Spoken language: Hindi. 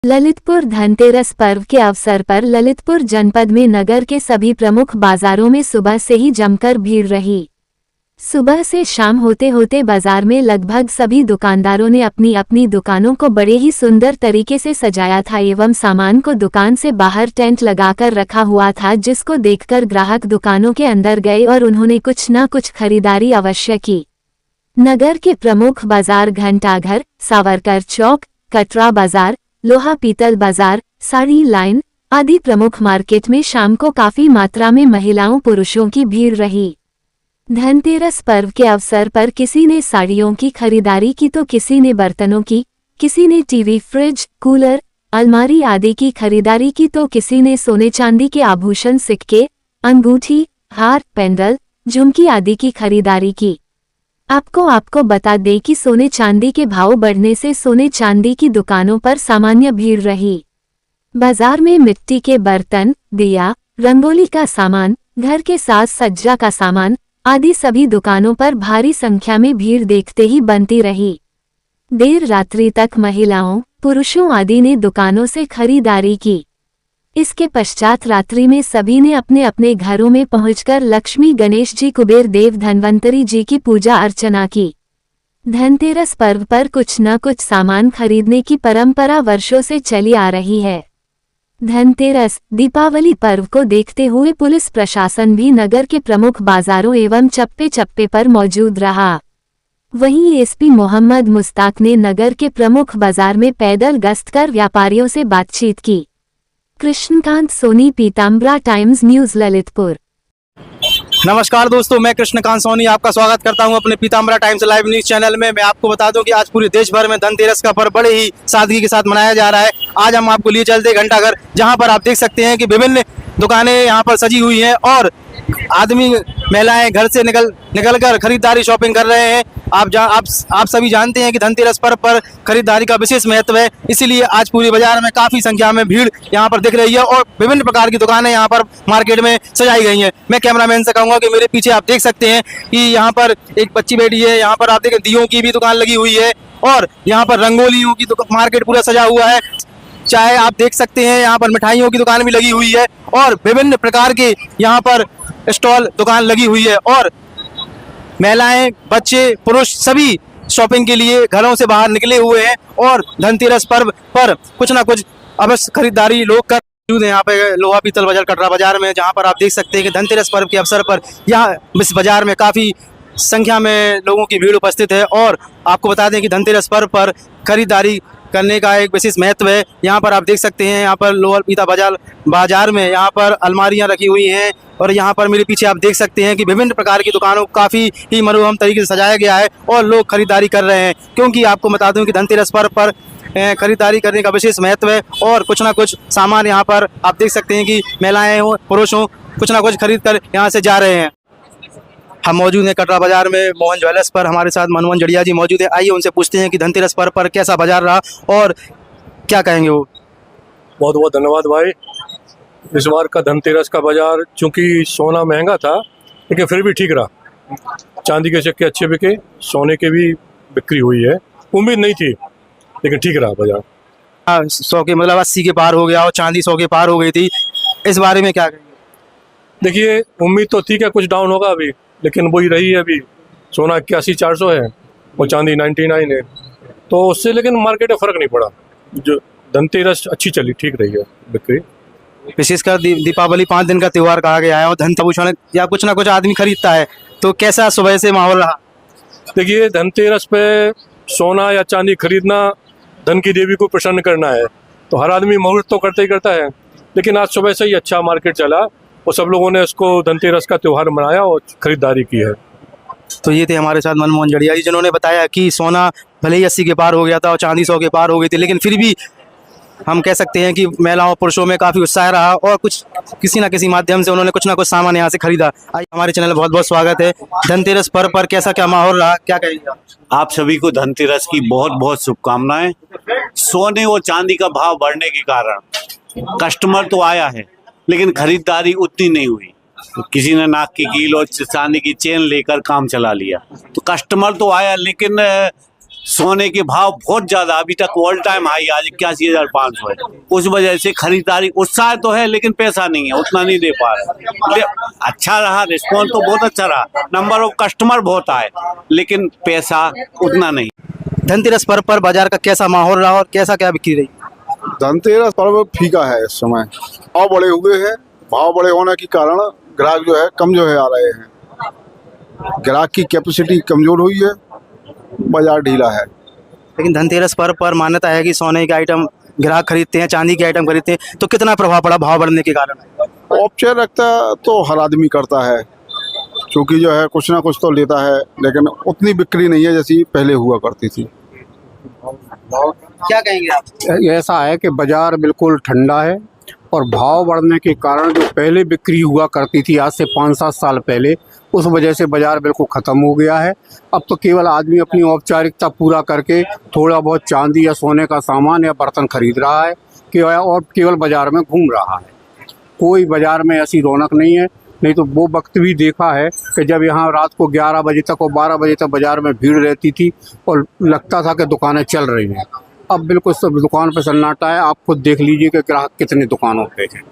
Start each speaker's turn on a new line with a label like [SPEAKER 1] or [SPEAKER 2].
[SPEAKER 1] ललितपुर धनतेरस पर्व के अवसर पर ललितपुर जनपद में नगर के सभी प्रमुख बाजारों में सुबह से ही जमकर भीड़ रही। सुबह से शाम होते होते बाजार में लगभग सभी दुकानदारों ने अपनी अपनी दुकानों को बड़े ही सुंदर तरीके से सजाया था एवं सामान को दुकान से बाहर टेंट लगाकर रखा हुआ था, जिसको देखकर ग्राहक दुकानों के अंदर गए और उन्होंने कुछ न कुछ खरीदारी अवश्य की। नगर के प्रमुख बाजार घंटाघर, सावरकर चौक, कटरा बाजार, लोहा पीतल बाजार, साड़ी लाइन आदि प्रमुख मार्केट में शाम को काफी मात्रा में महिलाओं पुरुषों की भीड़ रही। धनतेरस पर्व के अवसर पर किसी ने साड़ियों की खरीदारी की तो किसी ने बर्तनों की, किसी ने टीवी, फ्रिज, कूलर, अलमारी आदि की खरीदारी की तो किसी ने सोने चांदी के आभूषण, सिक्के, अंगूठी, हार, पेंडल, झुमकी आदि की खरीदारी की। आपको बता दें कि सोने चांदी के भाव बढ़ने से सोने चांदी की दुकानों पर सामान्य भीड़ रही। बाजार में मिट्टी के बर्तन, दिया, रंगोली का सामान, घर के साज सज्जा का सामान आदि सभी दुकानों पर भारी संख्या में भीड़ देखते ही बनती रही। देर रात्रि तक महिलाओं, पुरुषों आदि ने दुकानों से खरीदारी की। इसके पश्चात रात्रि में सभी ने अपने अपने घरों में पहुंचकर लक्ष्मी, गणेश जी, कुबेर देव, धन्वंतरी जी की पूजा अर्चना की। धनतेरस पर्व पर कुछ न कुछ सामान खरीदने की परंपरा वर्षों से चली आ रही है। धनतेरस, दीपावली पर्व को देखते हुए पुलिस प्रशासन भी नगर के प्रमुख बाजारों एवं चप्पे चप्पे पर मौजूद रहा। वहीं एसपी मोहम्मद मुस्ताक ने नगर के प्रमुख बाजार में पैदल गश्त कर व्यापारियों से बातचीत की। Krishnakant Soni, Pitambara Times News, Lalitpur.
[SPEAKER 2] नमस्कार दोस्तों, मैं कृष्णकांत सोनी आपका स्वागत करता हूं अपने Pitambara times live news channel में। मैं आपको बता दूं कि आज पूरे देश भर में धनतेरस का पर्व बड़े ही सादगी के साथ मनाया जा रहा है। आज हम आपको लिए चलते घंटाघर, जहां पर आप देख सकते हैं कि विभिन्न दुकानें यहां पर सजी हुई हैं और आदमी, महिलाएं घर से निकल कर खरीदारी, शॉपिंग कर रहे हैं। आप सभी जानते हैं कि धनतेरस पर्व पर खरीदारी का विशेष महत्व है, इसीलिए आज पूरे बाजार में काफी संख्या में भीड़ यहां पर दिख रही है और विभिन्न प्रकार की दुकानें यहां पर मार्केट में सजाई गई हैं। मैं कैमरामैन से कहूंगा कि मेरे पीछे आप देख सकते हैं कि यहां पर एक बच्ची बैठी है। यहाँ पर आप देखें दियों की भी दुकान लगी हुई है और यहाँ पर रंगोलियों की मार्केट पूरा सजा हुआ है। चाहे आप देख सकते हैं यहाँ पर मिठाइयों की दुकान भी लगी हुई है और विभिन्न प्रकार के यहाँ पर स्टॉल दुकान लगी हुई है और महिलाएं, बच्चे, पुरुष सभी शॉपिंग के लिए घरों से बाहर निकले हुए हैं और धनतेरस पर्व पर कुछ ना कुछ अवश्य खरीदारी लोग कर मौजूद है। यहाँ पे लोहा पीतल बाजार, कटरा बाजार में, जहाँ पर आप देख सकते हैं कि धनतेरस पर्व के अवसर पर यहाँ इस बाजार में काफी संख्या में लोगों की भीड़ उपस्थित है और आपको बता दें कि धनतेरस पर्व पर खरीदारी करने का एक विशेष महत्व है। यहाँ पर आप देख सकते हैं, यहाँ पर लोअर पीता बाजार में यहाँ पर अलमारियाँ रखी हुई हैं और यहाँ पर मेरे पीछे आप देख सकते हैं कि विभिन्न प्रकार की दुकानों को काफ़ी ही मनोरम तरीके से सजाया गया है और लोग खरीदारी कर रहे हैं, क्योंकि आपको बता दूं कि धनतेरस पर्व पर खरीदारी करने का विशेष महत्व है और कुछ ना कुछ सामान यहाँ पर आप देख सकते हैं कि महिलाएं हो, पुरुष हो, कुछ ना कुछ खरीद कर यहाँ से जा रहे हैं। हम मौजूद हैं कटरा बाजार में मोहन ज्वेलर्स पर। हमारे साथ मनमोहन जड़िया जी मौजूद है। आइए उनसे पूछते हैं कि धनतेरस पर्व पर कैसा बाजार रहा और क्या कहेंगे वो।
[SPEAKER 3] बहुत बहुत धन्यवाद भाई। इस बार का धनतेरस का बाजार, चूंकि सोना महंगा था लेकिन फिर भी ठीक रहा। चांदी के सिक्के अच्छे बिके, सोने के भी बिक्री हुई है। उम्मीद नहीं थी लेकिन ठीक रहा बाजार।
[SPEAKER 2] 100 के मतलब 80 के पार हो गया और चांदी 100 के पार हो गई थी, इस बारे में क्या कहेंगे?
[SPEAKER 3] देखिए, उम्मीद तो थी कि कुछ डाउन होगा अभी, लेकिन वही रही है। अभी सोना 81-400 है और चांदी 99 है, तो उससे लेकिन मार्केट में फ़र्क नहीं पड़ा। जो धनतेरस अच्छी चली, ठीक रही है बिक्री।
[SPEAKER 2] विशेषकर दीपावली 5 दिन का त्योहार कहा गया है और धन आभूषण या कुछ ना कुछ आदमी खरीदता है, तो कैसा सुबह से माहौल रहा?
[SPEAKER 3] देखिए, धनतेरस पे सोना या चांदी खरीदना धन की देवी को प्रसन्न करना है, तो हर आदमी मुहूर्त तो करता ही करता है। लेकिन आज सुबह से ही अच्छा मार्केट चला और सब लोगों ने उसको धनतेरस का त्यौहार मनाया और खरीदारी की है।
[SPEAKER 2] तो ये थे हमारे साथ मनमोहन जड़िया जी, जिन्होंने बताया कि सोना भले ही 80 के पार हो गया था और चांदी 100 के पार हो गई थी, लेकिन फिर भी हम कह सकते हैं कि महिलाओं पुरुषों में काफ़ी उत्साह रहा और कुछ किसी न किसी माध्यम से उन्होंने कुछ ना कुछ सामान यहाँ से खरीदा। आज हमारे चैनल में बहुत बहुत स्वागत है। धनतेरस पर्व पर कैसा क्या माहौल रहा, क्या कहेंगे
[SPEAKER 4] आप सभी को? धनतेरस की बहुत बहुत शुभकामनाएं। सोने और चांदी का भाव बढ़ने के कारण कस्टमर तो आया है लेकिन खरीदारी उतनी नहीं हुई। तो किसी ने नाक की कील और चांदी की चेन लेकर काम चला लिया, तो कस्टमर तो आया लेकिन सोने के भाव बहुत ज्यादा, अभी तक ऑल टाइम हाई आज 81,500 है। उस वजह से खरीदारी उत्साह तो है लेकिन पैसा नहीं है, उतना नहीं दे पा रहे। अच्छा रहा, रिस्पॉन्स तो बहुत अच्छा रहा, नंबर ऑफ कस्टमर बहुत आए, लेकिन पैसा उतना नहीं।
[SPEAKER 2] धनतेरस पर्व पर बाजार का कैसा माहौल रहा और कैसा क्या बिक्री रही?
[SPEAKER 5] धनतेरस पर्व फीका है इस समय। भाव बड़े हुए हैं, भाव बड़े होने के कारण ग्राहक जो है कम जो है आ रहे हैं। ग्राहक की कैपेसिटी कमजोर हुई है, बाजार ढीला है।
[SPEAKER 2] लेकिन धनतेरस पर्व पर मान्यता है कि सोने के आइटम ग्राहक खरीदते हैं, चांदी के आइटम खरीदते हैं, तो कितना प्रभाव पड़ा भाव बढ़ने के कारण?
[SPEAKER 5] औपचारिकता तो हर आदमी करता है, क्योंकि जो है कुछ ना कुछ तो लेता है, लेकिन उतनी बिक्री नहीं है जैसी पहले हुआ करती थी।
[SPEAKER 2] क्या कहेंगे आप?
[SPEAKER 6] ऐसा है कि बाजार बिल्कुल ठंडा है और भाव बढ़ने के कारण जो पहले बिक्री हुआ करती थी आज से 5-7 साल पहले, उस वजह से बाजार बिल्कुल ख़त्म हो गया है। अब तो केवल आदमी अपनी औपचारिकता पूरा करके थोड़ा बहुत चांदी या सोने का सामान या बर्तन खरीद रहा है कि और केवल बाजार में घूम रहा है। कोई बाजार में ऐसी रौनक नहीं है। नहीं तो वो वक्त भी देखा है कि जब यहाँ रात को 11 बजे तक और 12 बजे तक बाजार में भीड़ रहती थी और लगता था कि दुकानें चल रही हैं। अब बिल्कुल सब दुकान पर सन्नाटा है। आप खुद देख लीजिए कि ग्राहक कितने दुकानों पे हैं।